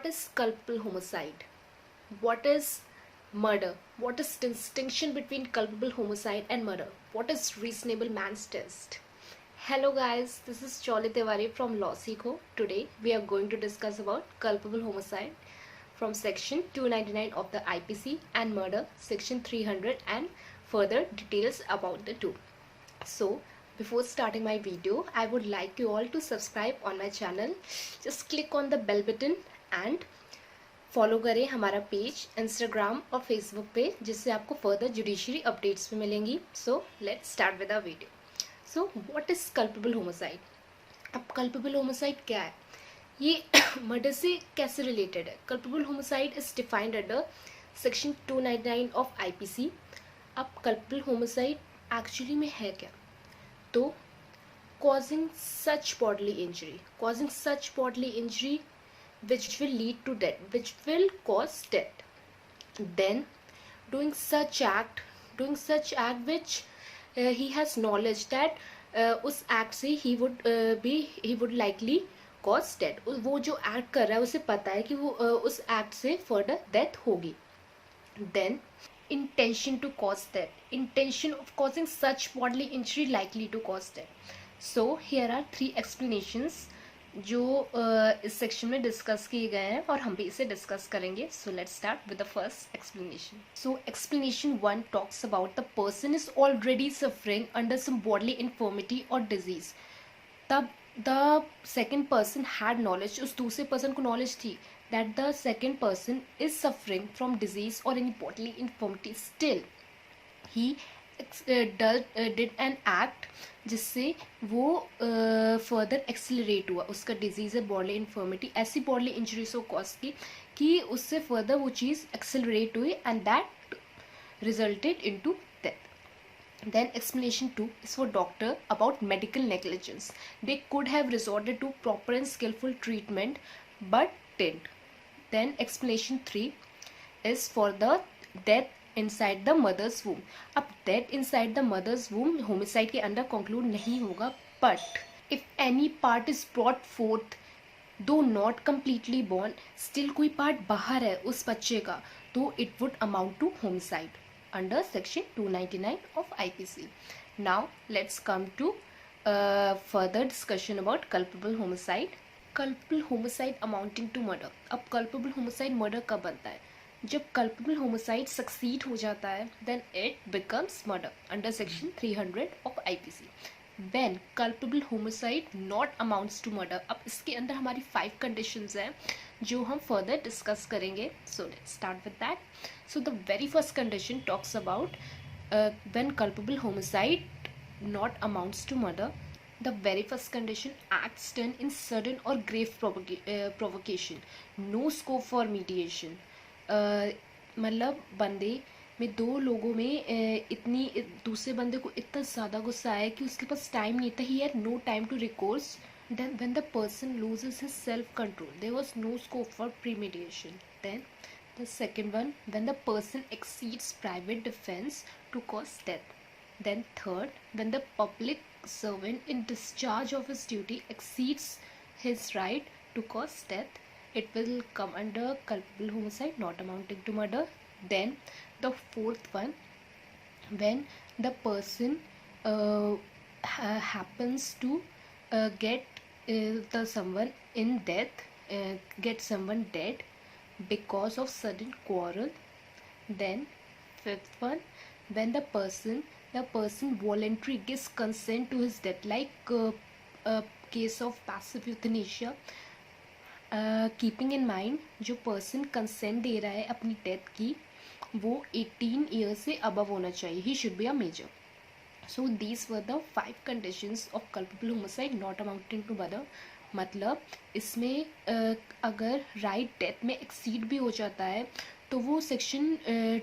What is culpable homicide? What is murder? What is distinction between culpable homicide and murder? What is reasonable man's test? Hello guys, this is Choli Tiwari from Law Seekho. Today we are going to discuss about culpable homicide from section 299 of the IPC and murder section 300 and further details about the two. So before starting my video, I would like you all to subscribe on my channel. Just click on the bell button and follow करें हमारा page Instagram और Facebook पे, जिससे आपको further judiciary updates भी मिलेंगी. सो let's start with a video. So what is culpable homicide? अब culpable homicide क्या है? ये मर्डर से कैसे रिलेटेड है? Culpable homicide is defined under section 299 of IPC. अब कल्पेबल होमोसाइड एक्चुअली में है क्या? तो causing such bodily injury which will lead to death, which will cause death. Then doing such act which he has knowledge that उस act से he would likely cause death. वो जो act कर रहा है उसे पता है कि वो उस act से further death होगी. Then intention to cause death, intention of causing such bodily injury likely to cause death. So here are three explanations जो इस सेक्शन में डिस्कस किए गए हैं और हम भी इसे डिस्कस करेंगे. So let's start with the first explanation. So explanation 1 talks about the person is already suffering under some bodily infirmity और डिजीज. तब the second person had knowledge, उस दूसरे पर्सन को नॉलेज थी that the second person is suffering from disease और any bodily infirmity. Still he did an act जिससे वो further accelerate हुआ, उसका डिजीज़ है बॉडली इन्फर्मिटी, ऐसी बॉडली इंजरीज को कॉज की कि उससे फर्दर वो चीज़ एक्सिलरेट हुई and that resulted into death. Then explanation 2 is for doctor about medical negligence. They could have resorted to proper and skillful treatment but didn't. Then explanation 3 is for the death inside the mother's womb. अब death inside the mother's womb homicide के अंदर conclude नहीं होगा, but if any part is brought forth though not completely born, still कोई part बाहर है उस बच्चे का, तो it would amount to homicide under section 299 of IPC. Now let's come to further discussion about culpable homicide. Culpable homicide amounting to murder. अब culpable homicide murder कब बनता है? जब culpable homicide succeed हो जाता है then it becomes murder under section 300 of IPC. When culpable homicide not amounts to murder. अब इसके अंदर हमारी 5 conditions हैं जो हम further discuss करेंगे. So let's start with that. So the very first condition talks about when culpable homicide not amounts to murder. The very first condition, acts done in sudden or grave provocation. No scope for mediation. मतलब बंदे में दो लोगों में इतनी दूसरे बंदे को इतना ज़्यादा गुस्सा आया कि उसके पास टाइम नहीं था. He had no time to recourse. Then when the person loses his self control, there was no scope for premeditation. Then the second one, when the person exceeds private defence to cause death. Then third, when the public servant in discharge of his duty exceeds his right to cause death, it will come under culpable homicide not amounting to murder. Then the fourth one, when the person happens to get someone in death, get someone dead because of sudden quarrel. Then fifth one, when the person voluntarily gives consent to his death, like a case of passive euthanasia. Keeping in mind जो person consent दे रहा है अपनी death की वो 18 years से above होना चाहिए. He should be a major. So these were the 5 conditions of culpable homicide not amounting to murder. मतलब इसमें अगर राइट डेथ में एक्सीड भी हो जाता है तो वो सेक्शन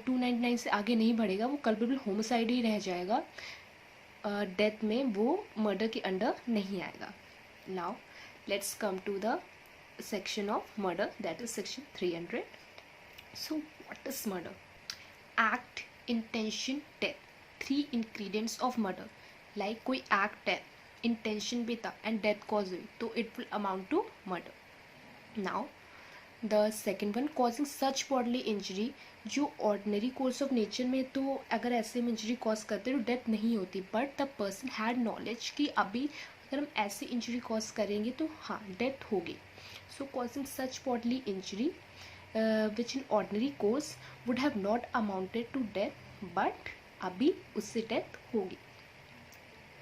299 से आगे नहीं बढ़ेगा, वो कल्पेबल होमोसाइड ही रह जाएगा. डेथ में वो मर्डर के अंडर नहीं आएगा. Now let's come to the section of murder, that is section 300. So what is murder? Act, intention, death. 3 ingredients of murder. Like कोई act है, intention भी था and death cause हुई, तो it will amount to murder. Now the second one, causing such bodily injury, जो ordinary course of nature में तो अगर ऐसे में इंजरी कॉज करते तो डेथ नहीं होती, but the person had knowledge कि अभी अगर हम ऐसी इंजरी कॉज करेंगे तो हाँ डेथ होगी. So causing such bodily injury which in ordinary course would have not amounted to death, but अभी उससे डेथ होगी.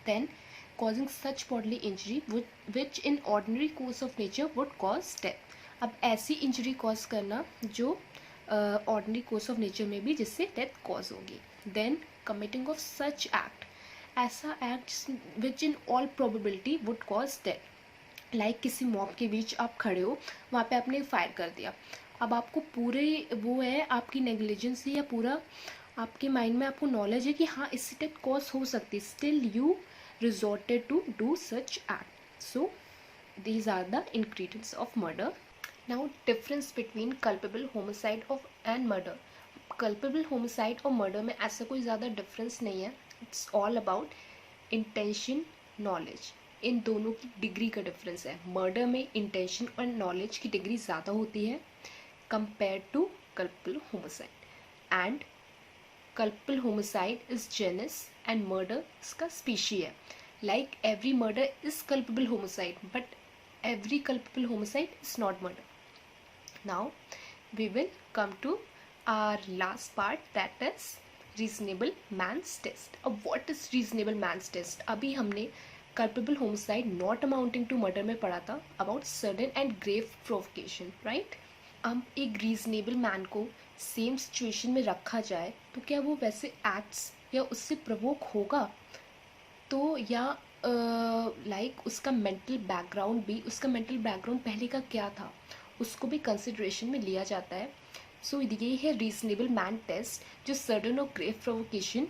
Then causing such bodily injury which in ordinary course of nature would cause death. अब ऐसी injury cause करना जो ordinary course of nature में भी जिससे डेथ कॉज होगी. Then committing of such act, ऐसा act which in all probability would cause death. Like किसी मॉब के बीच आप खड़े हो, वहाँ पे आपने फायर कर दिया, अब आपको पूरे वो है आपकी नेग्लिजेंस या पूरा आपके माइंड में आपको नॉलेज है कि हाँ इससे डेथ कॉज हो सकती है, still you resorted to do such act. So these are the ingredients of murder. Now difference between culpable homicide of and murder. Culpable homicide और murder में ऐसा कोई ज़्यादा difference नहीं है. It's all about intention, knowledge. इन दोनों की degree का डिफरेंस है. मर्डर में इंटेंशन और नॉलेज की डिग्री ज़्यादा होती है compare to culpable homicide. And culpable homicide is genus and murder इसका स्पीशी है. Like every murder is culpable homicide but every culpable homicide is not murder. Now we will come to our last part, that is reasonable man's test. अब what is reasonable man's test? अभी हमने culpable homicide not amounting to murder में पढ़ा था about sudden and grave provocation, right. अब एक reasonable man को same situation में रखा जाए तो क्या वो वैसे एक्ट्स या उससे प्रवोक होगा? तो या लाइक उसका मेंटल बैकग्राउंड भी, उसका मेंटल बैकग्राउंड पहले का क्या था उसको भी कंसिडरेशन में लिया जाता है. सो ये है रीजनेबल मैन टेस्ट जो सडन और ग्रेव प्रोवोकेशन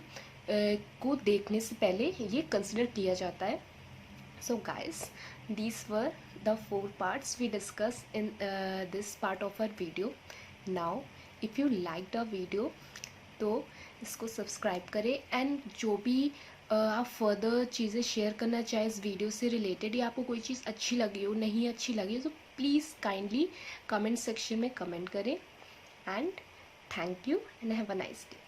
को देखने से पहले ये कंसिडर किया जाता है. So guys, these were the 4 parts we discussed in this part of our video. Now if you liked our video तो इसको सब्सक्राइब करें, एंड जो भी आप फर्दर चीज़ें शेयर करना चाहें इस वीडियो से रिलेटेड या आपको कोई चीज़ अच्छी लगी हो, नहीं अच्छी लगी हो, तो प्लीज़ काइंडली कमेंट सेक्शन में कमेंट करें. And thank you and have a nice day.